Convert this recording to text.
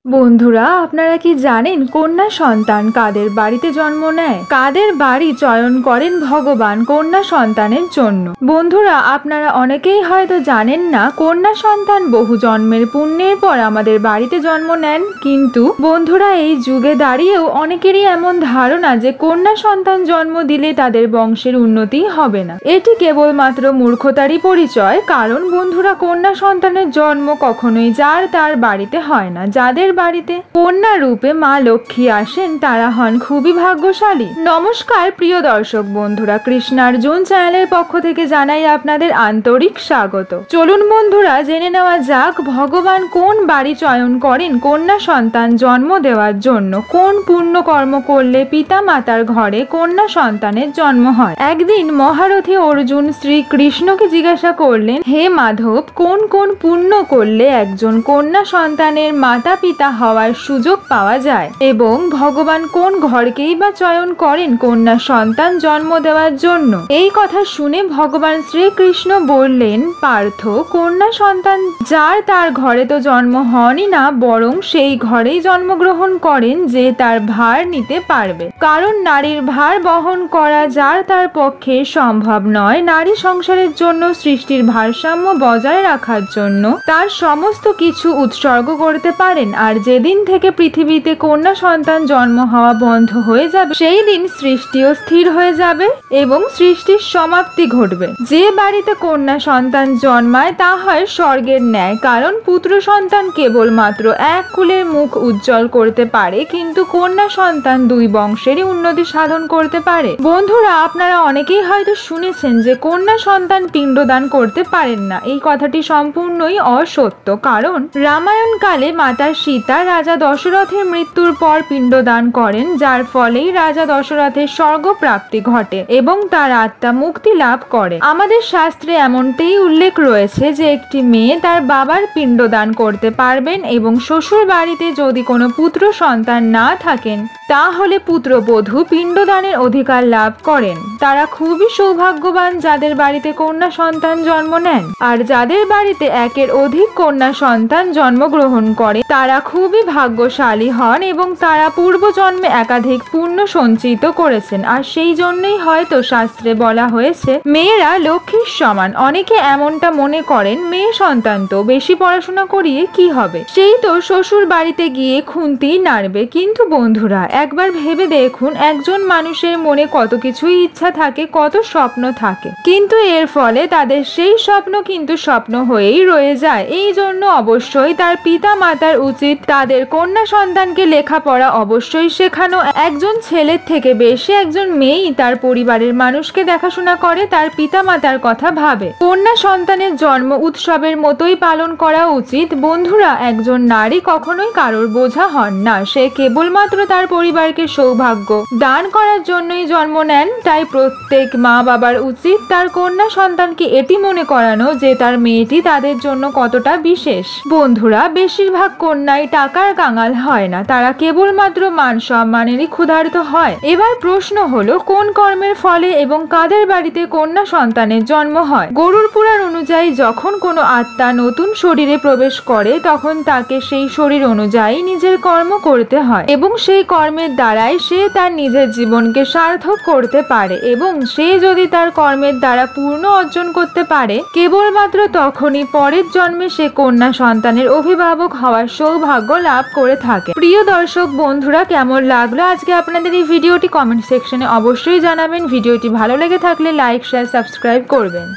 বন্ধুরা, আপনারা কি জানেন কন্যা সন্তান কাদের বাড়িতে জন্ম নেয়? কাদের বাড়ি চয়ন করেন ভগবান কন্যা সন্তানের জন্য? বন্ধুরা, আপনারা অনেকেই হয়তো জানেন না কন্যা সন্তান বহু জন্মের পুণ্যের পর আমাদের বাড়িতে জন্ম নেন। কিন্তু বন্ধুরা, এই যুগে দাঁড়িয়েও অনেকেরই এমন ধারণা যে কন্যা সন্তান জন্ম দিলে তাদের বংশের উন্নতি হবে না। এটি কেবলমাত্র মূর্খতারই পরিচয়। কারণ বন্ধুরা, কন্যা সন্তানের জন্ম কখনোই যার তার বাড়িতে হয় না। যাদের বাড়িতে কন্যা রূপে মা লক্ষ্মী আসেন তারা হন খুবই ভাগ্যশালী। নমস্কার প্রিয় দর্শক বন্ধুরা, কৃষ্ণার্জুন চ্যানেলের পক্ষ থেকে জানাই আপনাদের আন্তরিক স্বাগত। চলুন বন্ধুরা, জেনে নেওয়া যাক ভগবান কোন বাড়ি চয়ন করেন কন্যা সন্তান জন্ম দেওয়ার জন্য। কোন পুণ্য কর্ম করলে পিতা মাতার ঘরে কন্যা সন্তানের জন্ম হয়। একদিন মহারথী অর্জুন শ্রীকৃষ্ণকে জিজ্ঞাসা করলেন, হে মাধব, কোন কোন পুণ্য করলে একজন কন্যা সন্তানের মাতা পিতা হওয়ার সুযোগ পাওয়া যায় এবং ভগবান কোন ঘরকেই বা চয়ন করেন কন্যা সন্তান জন্ম দেওয়ার জন্য? এই কথা শুনে ভগবান শ্রীকৃষ্ণ বললেন, পার্থ, কন্যা সন্তান যার তার ঘরে তো জন্ম হনই না, বরং সেই ঘরেই জন্মগ্রহণ করেন যে তার ভার নিতে পারবে। কারণ নারীর ভার বহন করা যার তার পক্ষে সম্ভব নয়, নারী সংসারের জন্য সৃষ্টির ভারসাম্য বজায় রাখার জন্য তার সমস্ত কিছু উৎসর্গ করতে পারেন। আর যেদিন থেকে পৃথিবীতে কন্যা সন্তান জন্ম হওয়া বন্ধ হয়ে যাবে সেই দিন সৃষ্টিও স্থির হয়ে যাবে এবং সৃষ্টির সমাপ্তি ঘটবে। যে বাড়িতে কন্যা সন্তান জন্মায় তা হয় স্বর্গের ন্যায়। কারণ পুত্র সন্তান কেবলমাত্র এক কুলের মুখ উজ্জ্বল করতে পারে, কিন্তু কন্যা সন্তান দুই বংশেরই উন্নতি সাধন করতে পারে। বন্ধুরা, আপনারা অনেকেই হয়তো শুনেছেন যে কন্যা সন্তান পিণ্ডদান করতে পারেন না। এই কথাটি সম্পূর্ণই অসত্য। কারণ রামায়ণ কালে মাতা সীতা রাজা দশরথের মৃত্যুর পর পিণ্ডদান করেন, যার ফলেই রাজা দশরথের স্বর্গ প্রাপ্তি ঘটে এবং তার আত্মা মুক্তি লাভ করে। আমাদের শাস্ত্রে এমনটাই উল্লেখ রয়েছে যে একটি মেয়ে তার বাবার পিণ্ডদান করতে পারবেন এবং শ্বশুর বাড়িতে যদি কোনো পুত্র সন্তান না থাকেন তাহলে পুত্রবধূ পিণ্ডদানের অধিকার লাভ করেন। তারা খুবই সৌভাগ্যবান যাদের বাড়িতে কন্যা সন্তান জন্ম নেন। আর যাদের বাড়িতে একের অধিক কন্যা সন্তান জন্মগ্রহণ করে তারা খুবই ভাগ্যশালী হন এবং তারা পূর্বজন্মে একাধিক পুণ্য সঞ্চিত করেছেন। আর সেই জন্যই হয়তো শাস্ত্রে বলা হয়েছে মেয়েরা লক্ষ্মীর সমান। অনেকে এমনটা মনে করেন মেয়ে সন্তান তো বেশি পড়াশোনা করিয়ে কি হবে, সেই তো শ্বশুর বাড়িতে গিয়ে খুন্তি নাড়বে। কিন্তু বন্ধুরা, একবার ভেবে দেখুন একজন মানুষের মনে কত কিছুই ইচ্ছা থাকে, কত স্বপ্ন থাকে, কিন্তু এর ফলে তাদের সেই স্বপ্ন কিন্তু স্বপ্ন হয়েই রয়ে যায়। এই জন্য অবশ্যই তার পিতা মাতার উচিত তাদের কন্যা সন্তানকে লেখাপড়া অবশ্যই শেখানো। একজন ছেলের থেকে বেশি একজন মেয়েই তার পরিবারের মানুষকে দেখাশোনা করে, তার পিতা মাতার কথা ভাবে। কন্যা সন্তানের জন্ম উৎসবের মতোই পালন করা উচিত। বন্ধুরা, একজন নারী কখনোই কারোর বোঝা হন না, সে কেবলমাত্র তার পরিবারকে সৌভাগ্য দান করার জন্যই জন্ম নেন। তাই প্রত্যেক মা বাবার উচিত তার কন্যা সন্তানকে এটি মনে করানো যে তার মেয়েটি তাদের জন্য কতটা বিশেষ। বন্ধুরা, বেশিরভাগ কন্যাই টাকার কাঙাল হয় না, তারা কেবলমাত্র মান সম্মানেরই ক্ষুধার্ত হয়। এবার প্রশ্ন হলো, কোন কর্মের ফলে এবং কাদের বাড়িতে কন্যা সন্তানের জন্ম হয়? গরুড় পুরাণ অনুযায়ী যখন কোনো আত্মা নতুন শরীরে প্রবেশ করে তখন তাকে সেই শরীর অনুযায়ী নিজের কর্ম করতে হয় এবং সেই কর্মের দ্বারাই সে তার নিজের জীবনকে সার্থক করতে পারে। এবং সে যদি তার কর্মের দ্বারা পূর্ণ অর্জন করতে পারে কেবলমাত্র তখনই পরের জন্মে সে কন্যা সন্তানের অভিভাবক হওয়ার সৌভাগ্য লাভ করে থাকে। প্রিয় দর্শক বন্ধুরা, কেমন লাগলো আজকে আপনাদের এই ভিডিওটি? কমেন্ট সেকশনে অবশ্যই জানাবেন। ভিডিওটি ভালো লেগে থাকলে লাইক, শেয়ার, সাবস্ক্রাইব করবেন।